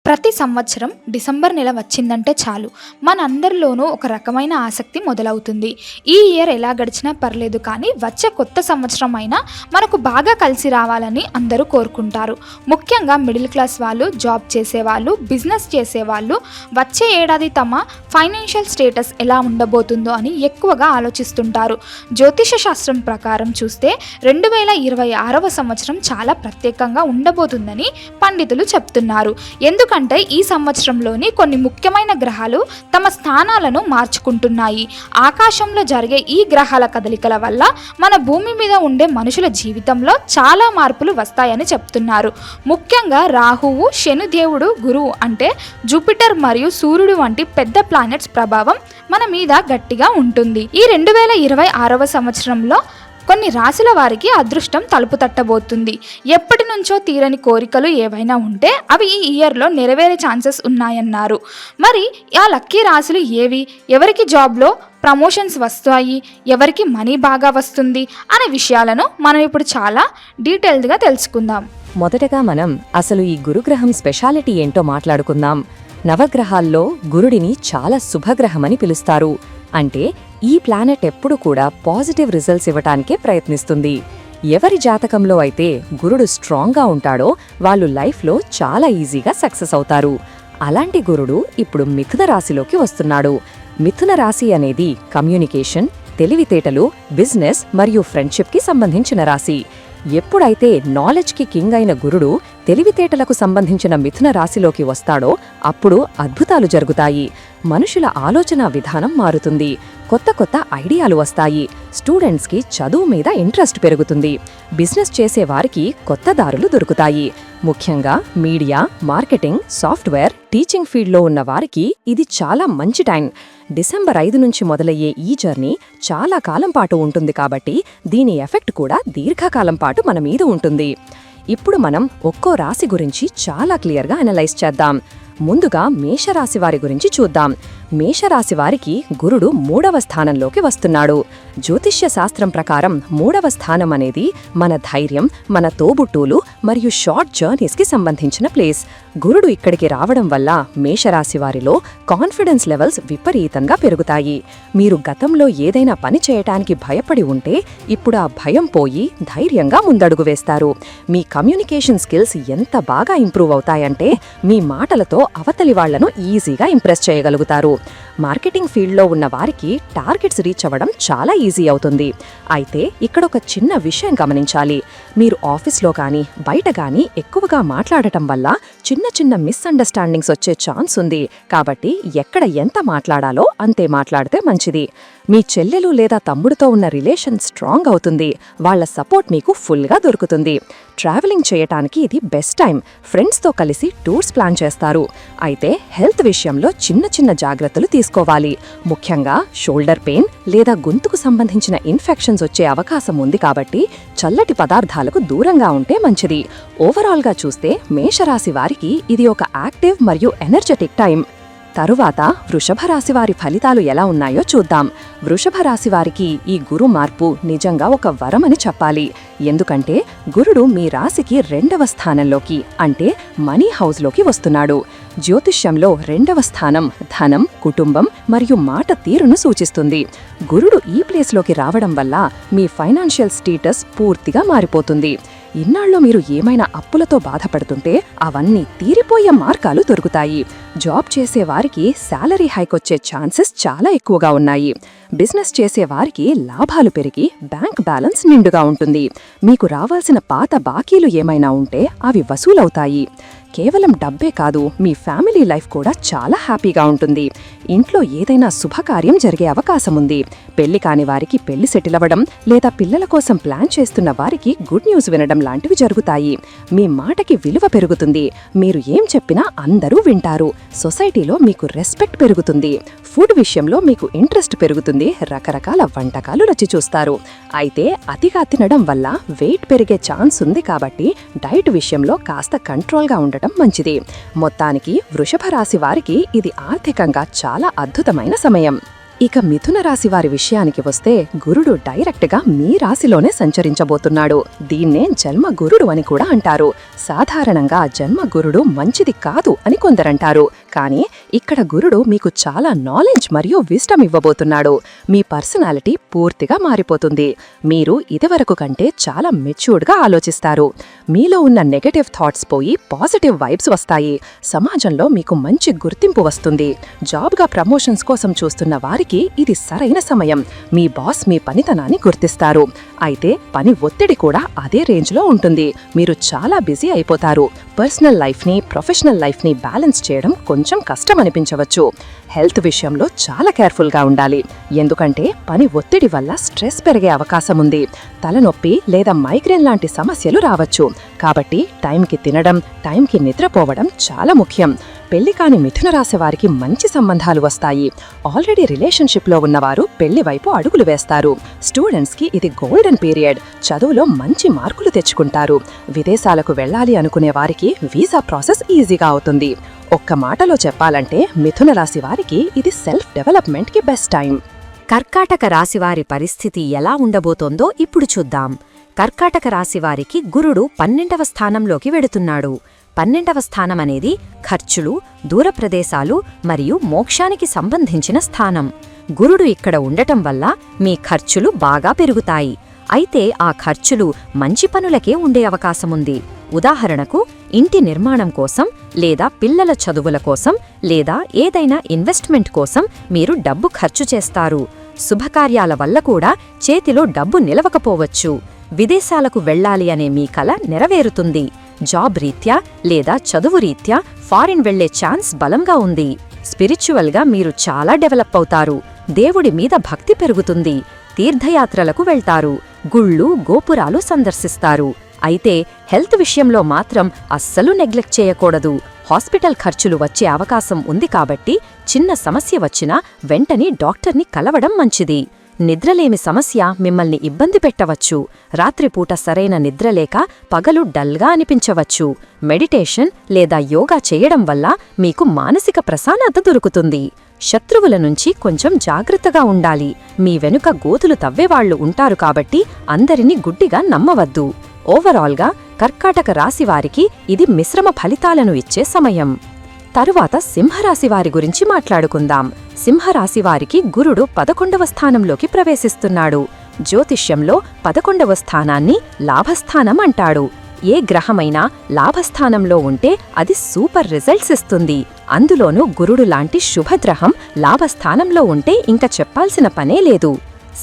ప్రతి సంవత్సరం డిసెంబర్ నెల వచ్చిందంటే చాలు మనందరిలోనూ ఒక రకమైన ఆసక్తి మొదలవుతుంది. ఈ ఇయర్ ఎలా గడిచినా పర్లేదు, కానీ వచ్చే కొత్త సంవత్సరం అయినా మనకు బాగా కలిసి రావాలని అందరూ కోరుకుంటారు. ముఖ్యంగా మిడిల్ క్లాస్ వాళ్ళు, జాబ్ చేసేవాళ్ళు, బిజినెస్ చేసేవాళ్ళు వచ్చే ఏడాది తమ ఫైనాన్షియల్ స్టేటస్ ఎలా ఉండబోతుందో అని ఎక్కువగా ఆలోచిస్తుంటారు. జ్యోతిష శాస్త్రం ప్రకారం చూస్తే 2026వ సంవత్సరం చాలా ప్రత్యేకంగా ఉండబోతుందని పండితులు చెప్తున్నారు. ఎందుకంటే ఈ సంవత్సరంలోని కొన్ని ముఖ్యమైన గ్రహాలు తమ స్థానాలను మార్చుకుంటున్నాయి. ఆకాశంలో జరిగే ఈ గ్రహాల కదలికల వల్ల మన భూమి మీద ఉండే మనుషుల జీవితంలో చాలా మార్పులు వస్తాయని చెప్తున్నారు. ముఖ్యంగా రాహువు, శనిదేవుడు, గురువు అంటే జూపిటర్ మరియు సూర్యుడు వంటి పెద్ద ప్లానెట్స్ ప్రభావం మన మీద గట్టిగా ఉంటుంది. ఈ 2026వ సంవత్సరంలో కొన్ని రాశుల వారికి అదృష్టం తలుపు తట్టబోతుంది. ఎప్పటి నుంచో తీరని కోరికలు ఏవైనా ఉంటే అవి ఈ ఇయర్లో నెరవేరే ఛాన్సెస్ ఉన్నాయన్నారు. మరి ఆ లక్కీ రాశులు ఏవి, ఎవరికి జాబ్లో ప్రమోషన్స్ వస్తాయి, ఎవరికి మనీ బాగా వస్తుంది అనే విషయాలను మనం ఇప్పుడు చాలా డీటెయిల్డ్గా తెలుసుకుందాం. మొదటగా మనం అసలు ఈ గురుగ్రహం స్పెషాలిటీ ఏంటో మాట్లాడుకుందాం. నవగ్రహాల్లో గురుడిని చాలా శుభగ్రహమని పిలుస్తారు. అంటే ఈ ప్లానెట్ ఎప్పుడు కూడా పాజిటివ్ రిజల్ట్స్ ఇవ్వటానికే ప్రయత్నిస్తుంది. ఎవరి జాతకంలో అయితే గురుడు స్ట్రాంగ్గా ఉంటాడో వాళ్ళు లైఫ్లో చాలా ఈజీగా సక్సెస్ అవుతారు. అలాంటి గురుడు ఇప్పుడు మిథున రాశిలోకి వస్తున్నాడు. మిథున రాశి అనేది కమ్యూనికేషన్, తెలివితేటలు, బిజినెస్ మరియు ఫ్రెండ్షిప్కి సంబంధించిన రాశి. ఎప్పుడైతే నాలెడ్జ్కి కింగ్ అయిన గురుడు తెలివితేటలకు సంబంధించిన మిథున రాశిలోకి వస్తాడో అప్పుడు అద్భుతాలు జరుగుతాయి. మనుషుల ఆలోచన విధానం మారుతుంది. కొత్త కొత్త ఐడియాలు వస్తాయి. స్టూడెంట్స్కి చదువు మీద ఇంట్రెస్ట్ పెరుగుతుంది. బిజినెస్ చేసేవారికి కొత్త దారులు దొరుకుతాయి. ముఖ్యంగా మీడియా, మార్కెటింగ్, సాఫ్ట్వేర్, టీచింగ్ ఫీల్డ్లో ఉన్న వారికి ఇది చాలా మంచి టైం. డిసెంబర్ 5 నుంచి మొదలయ్యే ఈ జర్నీ చాలా కాలం పాటు ఉంటుంది కాబట్టి దీని ఎఫెక్ట్ కూడా దీర్ఘకాలం పాటు మన మీద ఉంటుంది. ఇప్పుడు మనం ఒక్కో రాశి గురించి చాలా క్లియర్గా అనలైజ్ చేద్దాం. ముందుగా మేషరాశి వారి గురించి చూద్దాం. మేషరాశి వారికి గురుడు 3వ స్థానంలోకి వస్తున్నాడు. జ్యోతిష్య శాస్త్రం ప్రకారం 3వ స్థానం అనేది మన ధైర్యం, మన తోబుట్టువులు మరియు షార్ట్ జర్నీస్కి సంబంధించిన ప్లేస్. గురుడు ఇక్కడికి రావడం వల్ల మేషరాశి వారిలో కాన్ఫిడెన్స్ లెవెల్స్ విపరీతంగా పెరుగుతాయి. మీరు గతంలో ఏదైనా పని చేయటానికి భయపడి ఉంటే ఇప్పుడు ఆ భయం పోయి ధైర్యంగా ముందడుగు వేస్తారు. మీ కమ్యూనికేషన్ స్కిల్స్ ఎంత బాగా ఇంప్రూవ్ అవుతాయంటే మీ మాటలతో అవతలి వాళ్లను ఈజీగా ఇంప్రెస్ చేయగలుగుతారు. మార్కెటింగ్ ఫీల్డ్లో ఉన్న వారికి టార్గెట్స్ రీచ్ అవ్వడం చాలా ఈజీ అవుతుంది. అయితే ఇక్కడ ఒక చిన్న విషయం గమనించాలి. మీరు ఆఫీస్లో కానీ బయట కానీ ఎక్కువగా మాట్లాడటం వల్ల చిన్న చిన్న మిస్అండర్స్టాండింగ్స్ వచ్చే ఛాన్స్ ఉంది. కాబట్టి ఎక్కడ ఎంత మాట్లాడాలో అంతే మాట్లాడితే మంచిది. మీ చెల్లెలు లేదా తమ్ముడితో ఉన్న రిలేషన్ స్ట్రాంగ్ అవుతుంది. వాళ్ల సపోర్ట్ మీకు ఫుల్గా దొరుకుతుంది. ట్రావెలింగ్ చేయటానికి ఇది బెస్ట్ టైం. ఫ్రెండ్స్తో కలిసి టూర్స్ ప్లాన్ చేస్తారు. అయితే హెల్త్ విషయంలో చిన్న చిన్న జాగ్రత్తలు తీసుకోవాలి. ముఖ్యంగా షోల్డర్ పెయిన్ లేదా గొంతుకు సంబంధించిన ఇన్ఫెక్షన్స్ వచ్చే అవకాశం ఉంది కాబట్టి చల్లటి పదార్థాలకు దూరంగా ఉంటే మంచిది. ఓవరాల్గా చూస్తే మేషరాశి వారికి ఇది ఒక యాక్టివ్ మరియు ఎనర్జెటిక్ టైం. తరువాత వృషభ రాశి వారి ఫలితాలు ఎలా ఉన్నాయో చూద్దాం. వృషభ రాశి వారికి ఈ గురు మార్పు నిజంగా ఒక వరమని చెప్పాలి. ఎందుకంటే గురుడు మీ రాశికి 2వ స్థానంలోకి అంటే మనీ హౌస్లోకి వస్తున్నాడు. జ్యోతిష్యంలో 2వ స్థానం ధనం, కుటుంబం మరియు మాట తీరును సూచిస్తుంది. గురుడు ఈ ప్లేస్లోకి రావడం వల్ల మీ ఫైనాన్షియల్ స్టేటస్ పూర్తిగా మారిపోతుంది. ఇన్నాళ్ళు మీరు ఏమైనా అప్పులతో బాధపడుతుంటే అవన్నీ తీరిపోయే మార్గాలు దొరుకుతాయి. జాబ్ చేసే వారికి శాలరీ హైక్ వచ్చే ఛాన్సెస్ చాలా ఎక్కువగా ఉన్నాయి. బిజినెస్ చేసే వారికి లాభాలు పెరిగి బ్యాంక్ బ్యాలెన్స్ నిండుగా ఉంటుంది. మీకు రావాల్సిన పాత బాకీలు ఏమైనా ఉంటే అవి వసూలవుతాయి. కేవలం డబ్బే కాదు, మీ ఫ్యామిలీ లైఫ్ కూడా చాలా హ్యాపీగా ఉంటుంది. ఇంట్లో ఏదైనా శుభకార్యం జరిగే అవకాశం ఉంది. పెళ్లి కాని వారికి పెళ్లి సెటిల్ అవ్వడం లేదా పిల్లల కోసం ప్లాన్ చేస్తున్న వారికి గుడ్ న్యూస్ వినడం లాంటివి జరుగుతాయి. మీ మాటకి విలువ పెరుగుతుంది. మీరు ఏం చెప్పినా అందరూ వింటారు. సొసైటీలో మీకు రెస్పెక్ట్ పెరుగుతుంది. ఫుడ్ విషయంలో మీకు ఇంట్రెస్ట్ పెరుగుతుంది. రకరకాల వంటకాలు రుచి చూస్తారు. అయితే అతిగా తినడం వల్ల వెయిట్ పెరిగే ఛాన్స్ ఉంది కాబట్టి డైట్ విషయంలో కాస్త కంట్రోల్గా ఉండటం మంచిది. మొత్తానికి వృషభ రాశి వారికి ఇది ఆర్థికంగా చాలా అద్భుతమైన సమయం. ఇక మిథున రాశి వారి విషయానికి వస్తే గురుడు డైరెక్ట్గా మీ రాశిలోనే సంచరించబోతున్నాడు. దీన్నే జన్మ గురుడు అని కూడా అంటారు. సాధారణంగా జన్మ గురుడు మంచిది కాదు అని కొందరంటారు. కానీ ఇక్కడ గురుడు మీకు చాలా నాలెడ్జ్ మరియు విజ్డమ్ ఇవ్వబోతున్నాడు. మీ పర్సనాలిటీ పూర్తిగా మారిపోతుంది. మీరు ఇదివరకు కంటే చాలా మెచ్యూర్డ్గా ఆలోచిస్తారు. మీలో ఉన్న నెగటివ్ థాట్స్ పోయి పాజిటివ్ వైబ్స్ వస్తాయి. సమాజంలో మీకు మంచి గుర్తింపు వస్తుంది. జాబ్గా ప్రమోషన్స్ కోసం చూస్తున్న వారికి ఇది సరైన సమయం. మీ బాస్ మీ పనితనాన్ని గుర్తిస్తారు. అయితే పని ఒత్తిడి కూడా అదే రేంజ్లో ఉంటుంది. మీరు చాలా బిజీ అయిపోతారు. పర్సనల్ లైఫ్ని ప్రొఫెషనల్ లైఫ్ని బ్యాలెన్స్ చేయడం కొంచెం కష్టం అనిపించవచ్చు. హెల్త్ విషయంలో చాలా కేర్ఫుల్గా ఉండాలి. ఎందుకంటే పని ఒత్తిడి వల్ల స్ట్రెస్ పెరిగే అవకాశం ఉంది. తలనొప్పి లేదా మైగ్రేన్ లాంటి సమస్యలు రావచ్చు. కాబట్టి టైంకి తినడం, టైంకి నిద్రపోవడం చాలా ముఖ్యం. పెళ్లి కాని మిథున రాశి వారికి మంచి సంబంధాలు వస్తాయి. ఆల్రెడీ రిలేషన్షిప్లో ఉన్నవారు పెళ్లి వైపు అడుగులు వేస్తారు. స్టూడెంట్స్కి ఇది గోల్డెన్ పీరియడ్. చదువులో మంచి మార్కులు తెచ్చుకుంటారు. విదేశాలకు వెళ్లాలి అనుకునే వారికి వీసా ప్రాసెస్ ఈజీగా అవుతుంది. ఒక్క మాటలో చెప్పాలంటే మిథున రాశి వారికి ఇది సెల్ఫ్ డెవలప్మెంట్కి బెస్ట్ టైం. కర్కాటక రాశివారి పరిస్థితి ఎలా ఉండబోతోందో ఇప్పుడు చూద్దాం. కర్కాటక రాశివారికి గురుడు 12వ స్థానంలోకి వెడుతున్నాడు. 12వ స్థానమనేది ఖర్చులు, దూర ప్రదేశాలు మరియు మోక్షానికి సంబంధించిన స్థానం. గురుడు ఇక్కడ ఉండటం వల్ల మీ ఖర్చులు బాగా పెరుగుతాయి. అయితే ఆ ఖర్చులు మంచి పనులకే ఉండే అవకాశముంది. ఉదాహరణకు ఇంటి నిర్మాణం కోసం, లేదా పిల్లల చదువుల కోసం, లేదా ఏదైనా ఇన్వెస్ట్మెంట్ కోసం మీరు డబ్బు ఖర్చు చేస్తారు. శుభకార్యాల వల్ల కూడా చేతిలో డబ్బు నిలవకపోవచ్చు. విదేశాలకు వెళ్లాలి అనే మీ కల నెరవేరుతుంది. జాబ్ రీత్యా లేదా చదువు రీత్యా ఫారిన్ వెళ్లే ఛాన్స్ బలంగా ఉంది. స్పిరిచువల్గా మీరు చాలా డెవలప్ అవుతారు. దేవుడి మీద భక్తి పెరుగుతుంది. తీర్థయాత్రలకు వెళ్తారు. గుళ్ళు, గోపురాలు సందర్శిస్తారు. అయితే హెల్త్ విషయంలో మాత్రం అస్సలు నెగ్లెక్ట్ చేయకూడదు. హాస్పిటల్ ఖర్చులు వచ్చే అవకాశం ఉంది కాబట్టి చిన్న సమస్య వచ్చినా వెంటనే డాక్టర్ని కలవడం మంచిది. నిద్రలేమి సమస్య మిమ్మల్ని ఇబ్బంది పెట్టవచ్చు. రాత్రిపూట సరైన నిద్రలేక పగలు డల్గా అనిపించవచ్చు. మెడిటేషన్ లేదా యోగా చేయడం వల్ల మీకు మానసిక ప్రశాంతత దొరుకుతుంది. శత్రువుల నుంచి కొంచెం జాగ్రత్తగా ఉండాలి. మీ వెనుక గోతులు తవ్వేవాళ్లు ఉంటారు కాబట్టి అందరినీ గుడ్డిగా నమ్మవద్దు. ఓవరాల్గా కర్కాటక రాశివారికి ఇది మిశ్రమ ఫలితాలను ఇచ్చే సమయం. తరువాత సింహరాశివారి గురించి మాట్లాడుకుందాం. సింహరాశివారికి గురుడు 11వ స్థానంలోకి ప్రవేశిస్తున్నాడు. జ్యోతిష్యంలో 11వ స్థానాన్ని లాభస్థానం అంటాడు. ఏ గ్రహమైనా లాభస్థానంలో ఉంటే అది సూపర్ రిజల్ట్స్ ఇస్తుంది. అందులోనూ గురుడు లాంటి శుభగ్రహం లాభస్థానంలో ఉంటే ఇంక చెప్పాల్సిన పనే లేదు.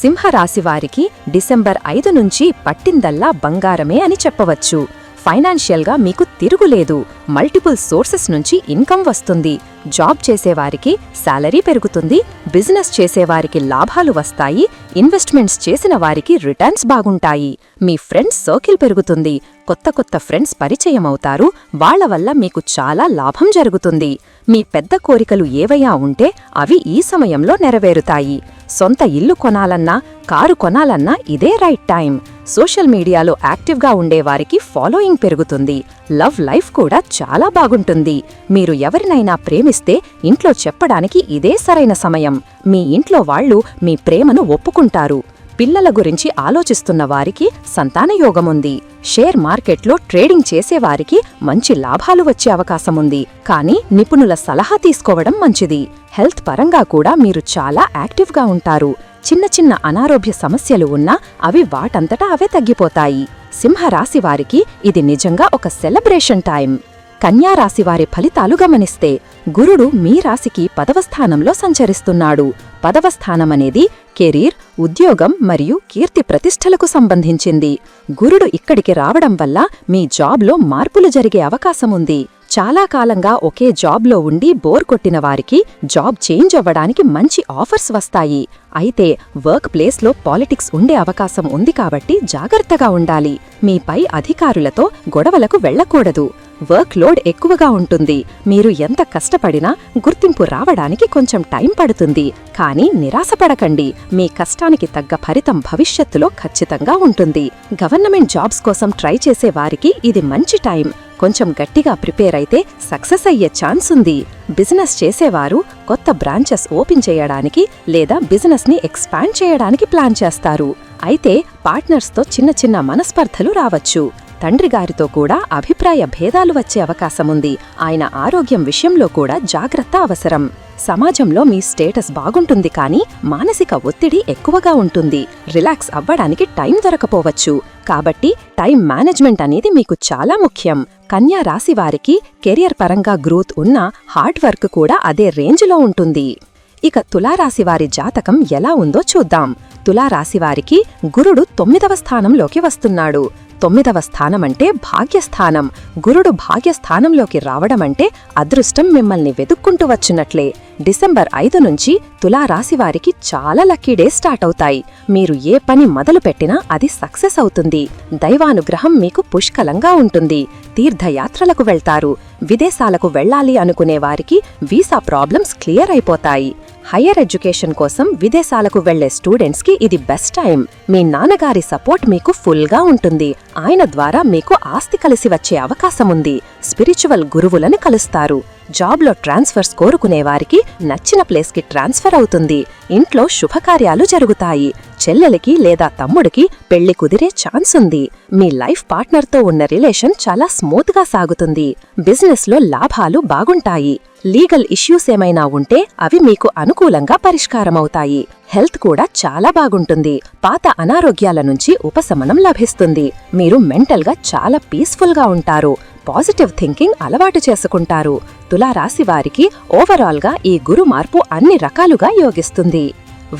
సింహరాశివారికి డిసెంబర్ 5 నుంచి పట్టిందల్లా బంగారమే అని చెప్పవచ్చు. ఫైనాన్షియల్గా మీకు తిరుగులేదు. మల్టిపుల్ సోర్సెస్ నుంచి ఇన్కమ్ వస్తుంది. జాబ్ చేసేవారికి శాలరీ పెరుగుతుంది. బిజినెస్ చేసేవారికి లాభాలు వస్తాయి. ఇన్వెస్ట్మెంట్స్ చేసిన వారికి రిటర్న్స్ బాగుంటాయి. మీ ఫ్రెండ్స్ సర్కిల్ పెరుగుతుంది. కొత్త కొత్త ఫ్రెండ్స్ పరిచయం అవుతారు. వాళ్ల వల్ల మీకు చాలా లాభం జరుగుతుంది. మీ పెద్ద కోరికలు ఏవైనా ఉంటే అవి ఈ సమయంలో నెరవేరుతాయి. సొంత ఇల్లు కొనాలన్నా, కారు కొనాలన్నా ఇదే రైట్ టైం. సోషల్ మీడియాలో యాక్టివ్గా ఉండేవారికి ఫాలోయింగ్ పెరుగుతుంది. లవ్ లైఫ్ కూడా చాలా బాగుంటుంది. మీరు ఎవరినైనా ప్రేమిస్తే ఇంట్లో చెప్పడానికి ఇదే సరైన సమయం. మీ ఇంట్లో వాళ్ళు మీ ప్రేమను ఒప్పుకుంటారు. పిల్లల గురించి ఆలోచిస్తున్న వారికి సంతానయోగముంది. షేర్ మార్కెట్లో ట్రేడింగ్ చేసేవారికి మంచి లాభాలు వచ్చే అవకాశముంది. కానీ నిపుణుల సలహా తీసుకోవడం మంచిది. హెల్త్ పరంగా కూడా మీరు చాలా యాక్టివ్గా ఉంటారు. చిన్న చిన్న అనారోగ్య సమస్యలు ఉన్నా అవి వాటంతటా అవే తగ్గిపోతాయి. సింహరాశివారికి ఇది నిజంగా ఒక సెలబ్రేషన్ టైం. కన్యారాశివారి ఫలితాలు గమనిస్తే గురుడు మీ రాశికి 10వ స్థానంలో సంచరిస్తున్నాడు. 10వ స్థానమనేది కెరీర్, ఉద్యోగం మరియు కీర్తి ప్రతిష్టలకు సంబంధించింది. గురుడు ఇక్కడికి రావడం వల్ల మీ జాబ్లో మార్పులు జరిగే అవకాశముంది. చాలా కాలంగా ఒకే జాబ్లో ఉండి బోర్ కొట్టిన వారికి జాబ్ చేంజ్ అవ్వడానికి మంచి ఆఫర్స్ వస్తాయి. అయితే వర్క్ ప్లేస్లో పాలిటిక్స్ ఉండే అవకాశం ఉంది కాబట్టి జాగ్రత్తగా ఉండాలి. మీ పై అధికారులతో గొడవలకు వెళ్లకూడదు. వర్క్ లోడ్ ఎక్కువగా ఉంటుంది. మీరు ఎంత కష్టపడినా గుర్తింపు రావడానికి కొంచెం టైం పడుతుంది. కానీ నిరాశపడకండి. మీ కష్టానికి తగ్గ ఫలితం భవిష్యత్తులో ఖచ్చితంగా ఉంటుంది. గవర్నమెంట్ జాబ్స్ కోసం ట్రై చేసే వారికి ఇది మంచి టైం. కొంచెం గట్టిగా ప్రిపేర్ అయితే సక్సెస్ అయ్యే ఛాన్స్ ఉంది. బిజినెస్ చేసేవారు కొత్త బ్రాంచెస్ ఓపెన్ చేయడానికి లేదా బిజినెస్ని ఎక్స్పాండ్ చేయడానికి ప్లాన్ చేస్తారు. అయితే పార్ట్నర్స్తో చిన్న చిన్న మనస్పర్ధలు రావచ్చు. తండ్రి గారితో కూడా అభిప్రాయ భేదాలు వచ్చే అవకాశముంది. ఆయన ఆరోగ్యం విషయంలో కూడా జాగ్రత్త అవసరం. సమాజంలో మీ స్టేటస్ బాగుంటుంది కానీ మానసిక ఒత్తిడి ఎక్కువగా ఉంటుంది. రిలాక్స్ అవ్వడానికి టైం దొరకపోవచ్చు. కాబట్టి టైం మేనేజ్మెంట్ అనేది మీకు చాలా ముఖ్యం. కన్యా రాశి వారికి కెరియర్ పరంగా గ్రోత్ ఉన్నా హార్డ్ వర్క్ కూడా అదే రేంజ్లో ఉంటుంది. ఇక తులారాశివారి జాతకం ఎలా ఉందో చూద్దాం. తులారాశివారికి గురుడు 9వ స్థానంలోకి వస్తున్నాడు. 9వ స్థానమంటే భాగ్యస్థానం. గురుడు భాగ్యస్థానంలోకి రావడమంటే అదృష్టం మిమ్మల్ని వెతుక్కుంటూ వచ్చినట్లే. డిసెంబర్ 5 నుంచి తులారాశివారికి చాలా లక్కీ డేస్ స్టార్ట్ అవుతాయి. మీరు ఏ పని మొదలుపెట్టినా అది సక్సెస్ అవుతుంది. దైవానుగ్రహం మీకు పుష్కలంగా ఉంటుంది. తీర్థయాత్రలకు వెళ్తారు. విదేశాలకు వెళ్లాలి అనుకునే వారికి వీసా ప్రాబ్లమ్స్ క్లియర్ అయిపోతాయి. హయ్యర్ ఎడ్యుకేషన్ కోసం విదేశాలకు వెళ్లే స్టూడెంట్స్కి ఇది బెస్ట్ టైం. మీ నాన్నగారి సపోర్ట్ మీకు ఫుల్గా ఉంటుంది. ఆయన ద్వారా మీకు ఆస్తి కలిసి వచ్చే అవకాశముంది. స్పిరిచువల్ గురువులను కలుస్తారు. జాబ్లో ట్రాన్స్ఫర్స్ కోరుకునేవారికి నచ్చిన ప్లేస్కి ట్రాన్స్ఫర్ అవుతుంది. ఇంట్లో శుభకార్యాలు జరుగుతాయి. చెల్లెలికి లేదా తమ్ముడికి పెళ్లి కుదిరే ఛాన్స్ ఉంది. మీ లైఫ్ పార్ట్నర్తో ఉన్న రిలేషన్ చాలా స్మూత్గా సాగుతుంది. బిజినెస్లో లాభాలు బాగుంటాయి. లీగల్ ఇష్యూస్ ఏమైనా ఉంటే అవి మీకు అనుకూలంగా పరిష్కారమవుతాయి. హెల్త్ కూడా చాలా బాగుంటుంది. పాత అనారోగ్యాల నుంచి ఉపశమనం లభిస్తుంది. మీరు మెంటల్గా చాలా పీస్ఫుల్గా ఉంటారు. పాజిటివ్ థింకింగ్ అలవాటు చేసుకుంటారు. తులారాశివారికి ఓవరాల్గా ఈ గురు మార్పు అన్ని రకాలుగా యోగిస్తుంది.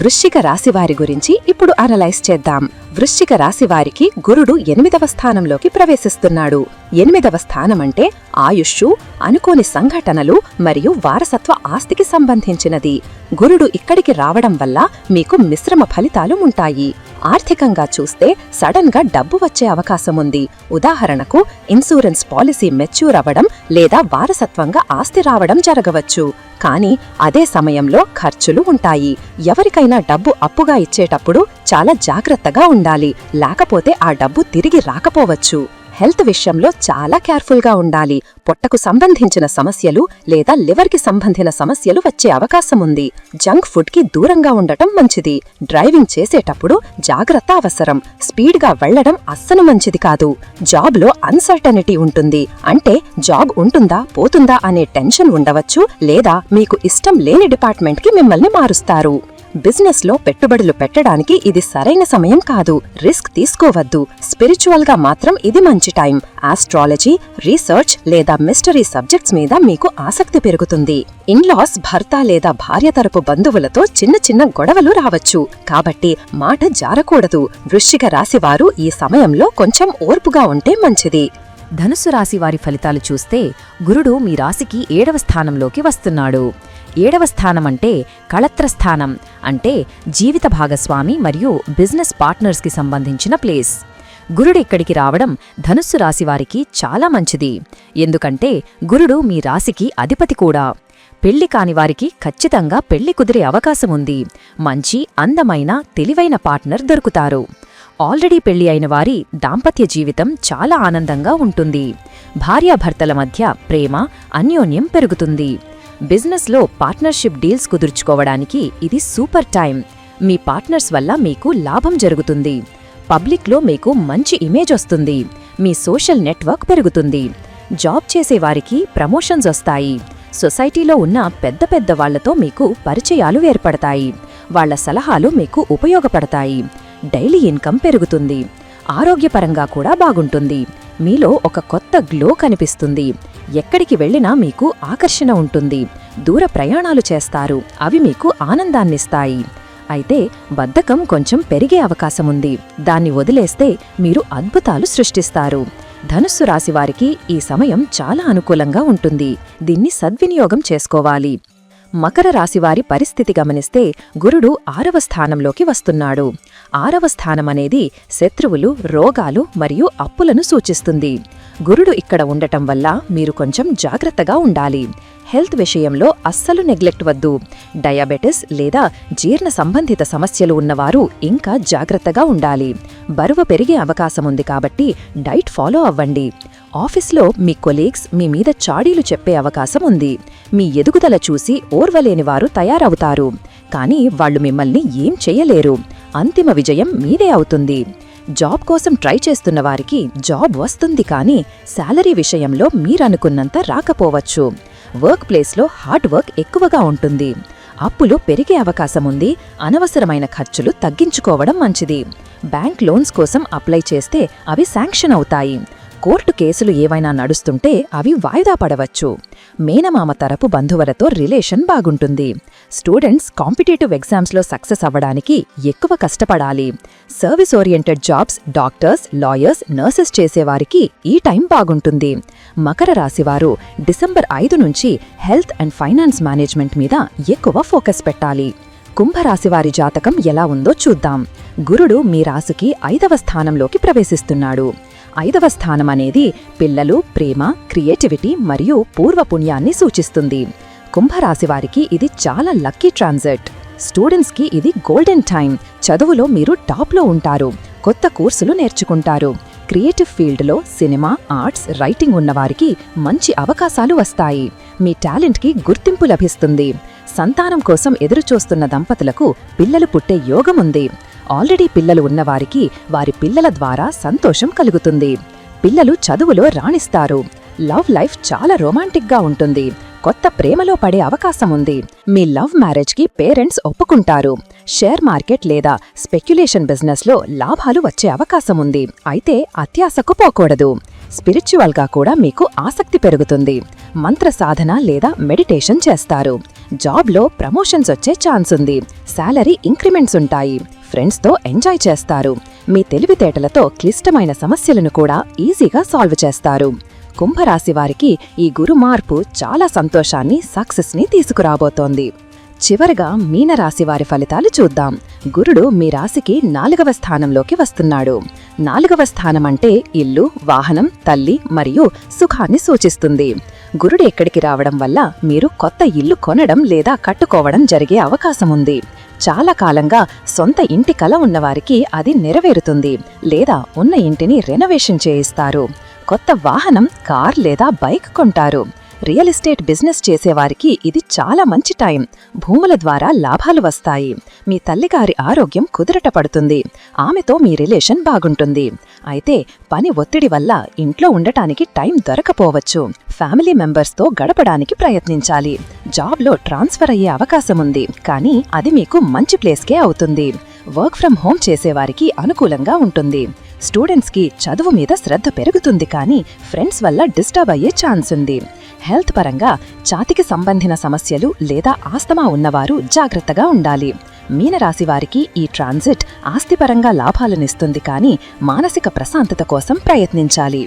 వృశ్చిక రాశివారి గురించి ఇప్పుడు అనలైజ్ చేద్దాం. వృశ్చిక రాశివారికి గురుడు 8వ స్థానంలోకి ప్రవేశిస్తున్నాడు. 8వ స్థానమంటే ఆయుష్షు, అనుకోని సంఘటనలు మరియు వారసత్వ ఆస్తికి సంబంధించినది. గురుడు ఇక్కడికి రావడం వల్ల మీకు మిశ్రమ ఫలితాలు ఉంటాయి. ఆర్థికంగా చూస్తే సడన్ గా డబ్బు వచ్చే అవకాశముంది. ఉదాహరణకు ఇన్సూరెన్స్ పాలసీ మెచ్యూర్ అవ్వడం లేదా వారసత్వంగా ఆస్తి రావడం జరగవచ్చు. కానీ అదే సమయంలో ఖర్చులు ఉంటాయి. ఎవరికైనా డబ్బు అప్పుగా ఇచ్చేటప్పుడు చాలా జాగ్రత్తగా ఉండాలి, లేకపోతే ఆ డబ్బు తిరిగి రాకపోవచ్చు. హెల్త్ విషయంలో చాలా కేర్ఫుల్గా ఉండాలి. పొట్టకు సంబంధించిన సమస్యలు లేదా లివర్కి సంబంధించిన సమస్యలు వచ్చే అవకాశముంది. జంక్ ఫుడ్కి దూరంగా ఉండటం మంచిది. డ్రైవింగ్ చేసేటప్పుడు జాగ్రత్త అవసరం. స్పీడ్గా వెళ్లడం అస్సలు మంచిది కాదు. జాబ్లో అన్సర్టనిటీ ఉంటుంది. అంటే జాబ్ ఉంటుందా పోతుందా అనే టెన్షన్ ఉండవచ్చు, లేదా మీకు ఇష్టం లేని డిపార్ట్మెంట్కి మిమ్మల్ని మారుస్తారు. బిజినెస్లో పెట్టుబడులు పెట్టడానికి ఇది సరైన సమయం కాదు. రిస్క్ తీసుకోవద్దు. స్పిరిచువల్గా మాత్రం ఇది మంచి టైం. ఆస్ట్రాలజీ, రీసెర్చ్ లేదా మిస్టరీ సబ్జెక్ట్స్ మీద మీకు ఆసక్తి పెరుగుతుంది. ఇన్లాస్, భర్త లేదా భార్య తరపు బంధువులతో చిన్న చిన్న గొడవలు రావచ్చు. కాబట్టి మాట జారకూడదు. వృశ్చిక రాశివారు ఈ సమయంలో కొంచెం ఓర్పుగా ఉంటే మంచిది. ధనుస్సు రాశివారి ఫలితాలు చూస్తే గురుడు మీ రాశికి 7వ స్థానంలోకి వస్తున్నాడు. 7వ స్థానమంటే కళత్రస్థానం, అంటే జీవిత భాగస్వామి మరియు బిజినెస్ పార్ట్నర్స్కి సంబంధించిన ప్లేస్. గురుడు ఇక్కడికి రావడం ధనుస్సు రాశివారికి చాలా మంచిది. ఎందుకంటే గురుడు మీ రాశికి అధిపతి కూడా. పెళ్లి కానివారికి ఖచ్చితంగా పెళ్లి కుదిరే అవకాశముంది. మంచి అందమైన తెలివైన పార్ట్నర్ దొరుకుతారు. ఆల్రెడీ పెళ్లి అయిన వారి దాంపత్య జీవితం చాలా ఆనందంగా ఉంటుంది. భార్యాభర్తల మధ్య ప్రేమ, అన్యోన్యం పెరుగుతుంది. బిజినెస్లో పార్ట్నర్షిప్ డీల్స్ కుదుర్చుకోవడానికి ఇది సూపర్ టైం. మీ పార్ట్నర్స్ వల్ల మీకు లాభం జరుగుతుంది. పబ్లిక్లో మీకు మంచి ఇమేజ్ వస్తుంది. మీ సోషల్ నెట్వర్క్ పెరుగుతుంది. జాబ్ చేసేవారికి ప్రమోషన్స్ వస్తాయి. సొసైటీలో ఉన్న పెద్ద పెద్ద వాళ్లతో మీకు పరిచయాలు ఏర్పడతాయి. వాళ్ల సలహాలు మీకు ఉపయోగపడతాయి. డైలీ ఇన్కమ్ పెరుగుతుంది. ఆరోగ్యపరంగా కూడా బాగుంటుంది. మీలో ఒక కొత్త గ్లో కనిపిస్తుంది. ఎక్కడికి వెళ్ళినా మీకు ఆకర్షణ ఉంటుంది. దూర ప్రయాణాలు చేస్తారు. అవి మీకు ఆనందాన్నిస్తాయి. అయితే బద్ధకం కొంచెం పెరిగే అవకాశముంది. దాన్ని వదిలేస్తే మీరు అద్భుతాలు సృష్టిస్తారు. ధనుస్సు రాశివారికి ఈ సమయం చాలా అనుకూలంగా ఉంటుంది. దీన్ని సద్వినియోగం చేసుకోవాలి. మకర రాశివారి పరిస్థితి గమనిస్తే గురుడు 6వ స్థానంలోకి వస్తున్నాడు. 6వ స్థానమనేది శత్రువులు, రోగాలు మరియు అప్పులను సూచిస్తుంది. గురుడు ఇక్కడ ఉండటం వల్ల మీరు కొంచెం జాగ్రత్తగా ఉండాలి. హెల్త్ విషయంలో అస్సలు నెగ్లెక్ట్ వద్దు. డయాబెటిస్ లేదా జీర్ణ సంబంధిత సమస్యలు ఉన్నవారు ఇంకా జాగ్రత్తగా ఉండాలి. బరువు పెరిగే అవకాశముంది కాబట్టి డైట్ ఫాలో అవ్వండి. ఆఫీస్లో మీ కొలీగ్స్ మీ మీద చాడీలు చెప్పే అవకాశం ఉంది. మీ ఎదుగుదల చూసి ఓర్వలేని వారు తయారవుతారు, కానీ వాళ్లు మిమ్మల్ని ఏం చెయ్యలేరు. అంతిమ విజయం మీదే అవుతుంది. జాబ్ కోసం ట్రై చేస్తున్న వారికి జాబ్ వస్తుంది, కానీ శాలరీ విషయంలో మీరనుకున్నంత రాకపోవచ్చు. వర్క్ ప్లేస్లో హార్డ్ వర్క్ ఎక్కువగా ఉంటుంది. అప్పులు పెరిగే అవకాశముంది. అనవసరమైన ఖర్చులు తగ్గించుకోవడం మంచిది. బ్యాంక్ లోన్స్ కోసం అప్లై చేస్తే అవి శాంక్షన్ అవుతాయి. కోర్టు కేసులు ఏవైనా నడుస్తుంటే అవి వాయిదా పడవచ్చు. మేనమామ తరపు బంధువులతో రిలేషన్ బాగుంటుంది. స్టూడెంట్స్ కాంపిటేటివ్ ఎగ్జామ్స్లో సక్సెస్ అవ్వడానికి ఎక్కువ కష్టపడాలి. Service oriented jobs, doctors, lawyers, nurses చేసేవారికి ఈ టైం బాగుంటుంది. మకర రాశివారు డిసెంబర్ 5 నుంచి హెల్త్ అండ్ ఫైనాన్స్ మేనేజ్మెంట్ మీద ఎక్కువ ఫోకస్ పెట్టాలి. కుంభరాశివారి జాతకం ఎలా ఉందో చూద్దాం. గురుడు మీ రాశికి 5వ స్థానంలోకి ప్రవేశిస్తున్నాడు. 5వ స్థానం అనేది పిల్లలు, ప్రేమ, క్రియేటివిటీ మరియు పూర్వపుణ్యాన్ని సూచిస్తుంది. కుంభరాశివారికి ఇది చాలా లక్కీ ట్రాన్సిట్. స్టూడెంట్స్కి ఇది గోల్డెన్ టైం. చదువులో మీరు టాప్లో ఉంటారు. కొత్త కోర్సులు నేర్చుకుంటారు. క్రియేటివ్ ఫీల్డ్లో సినిమా, ఆర్ట్స్, రైటింగ్ ఉన్నవారికి మంచి అవకాశాలు వస్తాయి. మీ టాలెంట్కి గుర్తింపు లభిస్తుంది. సంతానం కోసం ఎదురుచూస్తున్న దంపతులకు పిల్లలు పుట్టే యోగముంది. ఆల్రెడీ పిల్లలు ఉన్నవారికి వారి పిల్లల ద్వారా సంతోషం కలుగుతుంది. పిల్లలు చదువులో రాణిస్తారు. లవ్ లైఫ్ చాలా రొమాంటిక్గా ఉంటుంది. కొత్త ప్రేమలో పడే అవకాశముంది. మీ లవ్ మ్యారేజ్కి పేరెంట్స్ ఒప్పుకుంటారు. షేర్ మార్కెట్ లేదా స్పెక్యులేషన్ బిజినెస్లో లాభాలు వచ్చే అవకాశముంది. అయితే అత్యాశకు పోకూడదు. స్పిరిచువల్గా కూడా మీకు ఆసక్తి పెరుగుతుంది. మంత్ర సాధన లేదా మెడిటేషన్ చేస్తారు. జాబ్లో ప్రమోషన్స్ వచ్చే ఛాన్స్ ఉంది. శాలరీ ఇంక్రిమెంట్స్ ఉంటాయి. ఫ్రెండ్స్తో ఎంజాయ్ చేస్తారు. మీ తెలివితేటలతో క్లిష్టమైన సమస్యలను కూడా ఈజీగా సాల్వ్ చేస్తారు. కుంభరాశివారికి ఈ గురు మార్పు చాలా సంతోషాన్ని, సక్సెస్ని తీసుకురాబోతోంది. చివరగా మీనరాశివారి ఫలితాలు చూద్దాం. గురుడు మీ రాశికి 4వ స్థానంలోకి వస్తున్నాడు. 4వ స్థానం అంటే ఇల్లు, వాహనం, తల్లి మరియు సుఖాన్ని సూచిస్తుంది. గురుడు ఎక్కడికి రావడం వల్ల మీరు కొత్త ఇల్లు కొనడం లేదా కట్టుకోవడం జరిగే అవకాశముంది. చాలా కాలంగా సొంత ఇంటి కల ఉన్నవారికి అది నెరవేరుతుంది, లేదా ఉన్న ఇంటిని రెనోవేషన్ చేయిస్తారు. కొత్త వాహనం, కార్ లేదా బైక్ కొంటారు. రియల్ ఎస్టేట్ బిజినెస్ చేసేవారికి ఇది చాలా మంచి టైం. భూముల ద్వారా లాభాలు వస్తాయి. మీ తల్లిగారి ఆరోగ్యం కుదురట పడుతుంది. ఆమెతో మీ రిలేషన్ బాగుంటుంది. అయితే పని ఒత్తిడి వల్ల ఇంట్లో ఉండటానికి టైం దొరకపోవచ్చు. ఫ్యామిలీ మెంబర్స్తో గడపడానికి ప్రయత్నించాలి. జాబ్లో ట్రాన్స్ఫర్ అయ్యే అవకాశముంది, కానీ అది మీకు మంచి ప్లేస్కే అవుతుంది. వర్క్ ఫ్రం హోమ్ చేసేవారికి అనుకూలంగా ఉంటుంది. స్టూడెంట్స్కి చదువు మీద శ్రద్ధ పెరుగుతుంది, కానీ ఫ్రెండ్స్ వల్ల డిస్టర్బ్ అయ్యే ఛాన్స్ ఉంది. హెల్త్ పరంగా ఛాతికి సంబంధించిన సమస్యలు లేదా ఆస్తమా ఉన్నవారు జాగ్రత్తగా ఉండాలి. మీనరాశివారికి ఈ ట్రాన్సిట్ ఆస్తిపరంగా లాభాలనిస్తుంది, కానీ మానసిక ప్రశాంతత కోసం ప్రయత్నించాలి.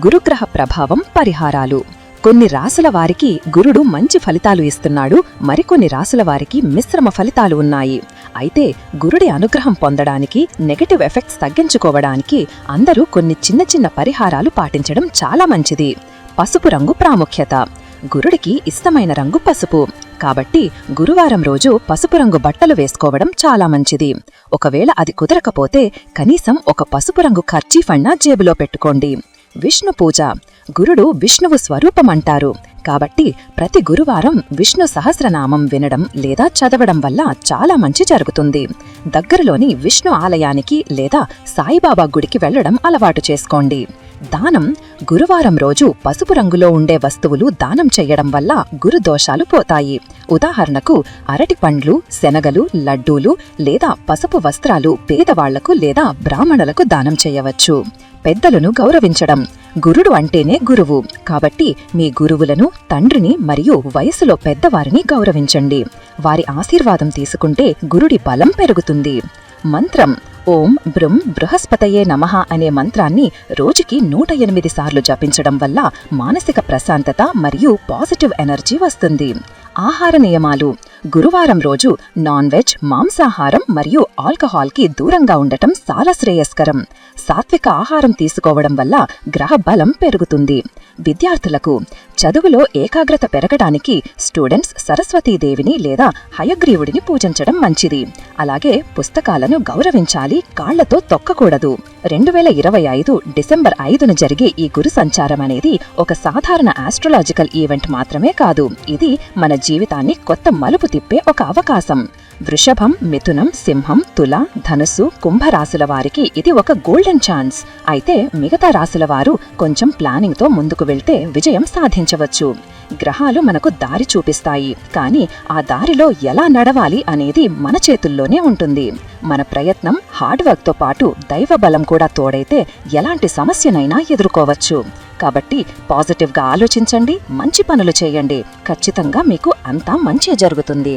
గురుగ్రహ ప్రభావం, పరిహారాలు. కొన్ని రాసుల వారికి గురుడు మంచి ఫలితాలు ఇస్తున్నాడు. మరికొన్ని రాసుల వారికి మిశ్రమ ఫలితాలు ఉన్నాయి. అయితే గురుడి అనుగ్రహం పొందడానికి, నెగటివ్ ఎఫెక్ట్స్ తగ్గించుకోవడానికి అందరూ కొన్ని చిన్న చిన్న పరిహారాలు పాటించడం చాలా మంచిది. పసుపు రంగు ప్రాముఖ్యత. గురుడికి ఇష్టమైన రంగు పసుపు. కాబట్టి గురువారం రోజు పసుపు రంగు బట్టలు వేసుకోవడం చాలా మంచిది. ఒకవేళ అది కుదరకపోతే కనీసం ఒక పసుపు రంగు కర్చీఫ్ అన్నా జేబులో పెట్టుకోండి. విష్ణు పూజ. గురుడు విష్ణువు స్వరూపమంటారు. కాబట్టి ప్రతి గురువారం విష్ణు సహస్రనామం వినడం లేదా చదవడం వల్ల చాలా మంచి జరుగుతుంది. దగ్గరలోని విష్ణు ఆలయానికి లేదా సాయిబాబా గుడికి వెళ్లడం అలవాటు చేసుకోండి. దానం. గురువారం రోజు పసుపు రంగులో ఉండే వస్తువులు దానం చెయ్యడం వల్ల గురుదోషాలు పోతాయి. ఉదాహరణకు అరటి పండ్లు, శనగలు, లడ్డూలు లేదా పసుపు వస్త్రాలు పేదవాళ్లకు లేదా బ్రాహ్మణులకు దానం చెయ్యవచ్చు. పెద్దలను గౌరవించడం. గురుడు అంటేనే గురువు. కాబట్టి మీ గురువులను, తండ్రిని మరియు వయసులో పెద్దవారిని గౌరవించండి. వారి ఆశీర్వాదం తీసుకుంటే గురుడి బలం పెరుగుతుంది. మంత్రం. ఓం బ్రుం బృహస్పతయే నమః అనే మంత్రాన్ని రోజుకి 108 సార్లు జపించడం వల్ల మానసిక ప్రశాంతత మరియు పాజిటివ్ ఎనర్జీ వస్తుంది. ఆహార నియమాలు. గురువారం రోజు నాన్ వెజ్, మాంసాహారం మరియు ఆల్కహాల్కి దూరంగా ఉండటం చాలా శ్రేయస్కరం. సాత్విక ఆహారం తీసుకోవడం వల్ల గ్రహ బలం పెరుగుతుంది. విద్యార్థులకు చదువులో ఏకాగ్రత పెరగడానికి స్టూడెంట్స్ సరస్వతీదేవిని లేదా హయగ్రీవుడిని పూజించడం మంచిది. అలాగే పుస్తకాలను గౌరవించాలి, కాళ్లతో తొక్కకూడదు. 2025 డిసెంబర్ 5న జరిగే ఈ గురు సంచారం అనేది ఒక సాధారణ ఆస్ట్రలాజికల్ ఈవెంట్ మాత్రమే కాదు. ఇది మన జీవితాన్ని కొత్త మలుపు తిప్పే ఒక అవకాశం. వృషభం, మిథునం, సింహం, తుల, ధనుస్సు, కుంభరాశుల వారికి ఇది ఒక గోల్డెన్ ఛాన్స్. అయితే మిగతా రాశుల వారు కొంచెం ప్లానింగ్తో ముందుకు వెళ్తే విజయం సాధించవచ్చు. గ్రహాలు మనకు దారి చూపిస్తాయి, కానీ ఆ దారిలో ఎలా నడవాలి అనేది మన చేతుల్లోనే ఉంటుంది. మన ప్రయత్నం, హార్డ్ వర్క్తో పాటు దైవ బలం కూడా తోడైతే ఎలాంటి సమస్యనైనా ఎదుర్కోవచ్చు. కాబట్టి పాజిటివ్గా ఆలోచించండి, మంచి పనులు చేయండి. ఖచ్చితంగా మీకు అంతా మంచే జరుగుతుంది.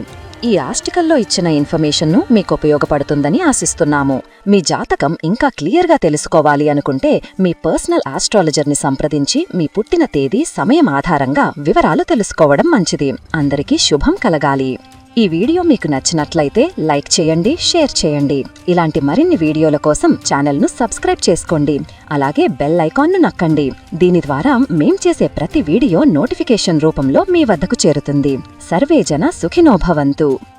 ఈ ఆర్టికల్లో ఇచ్చిన ఇన్ఫర్మేషన్ను మీకు ఉపయోగపడుతుందని ఆశిస్తున్నాము. మీ జాతకం ఇంకా క్లియర్గా తెలుసుకోవాలి అనుకుంటే మీ పర్సనల్ ఆస్ట్రాలజర్ని సంప్రదించి మీ పుట్టిన తేదీ, సమయం ఆధారంగా వివరాలు తెలుసుకోవడం మంచిది. అందరికీ శుభం కలగాలి. ఈ వీడియో మీకు నచ్చినట్లయితే లైక్ చేయండి, షేర్ చేయండి. ఇలాంటి మరిన్ని వీడియోల కోసం ఛానల్ను సబ్స్క్రైబ్ చేసుకోండి. అలాగే బెల్ ఐకాన్ను నొక్కండి. దీని ద్వారా మేం చేసే ప్రతి వీడియో నోటిఫికేషన్ రూపంలో మీ వద్దకు చేరుతుంది. సర్వేజన సుఖినో భవంతు.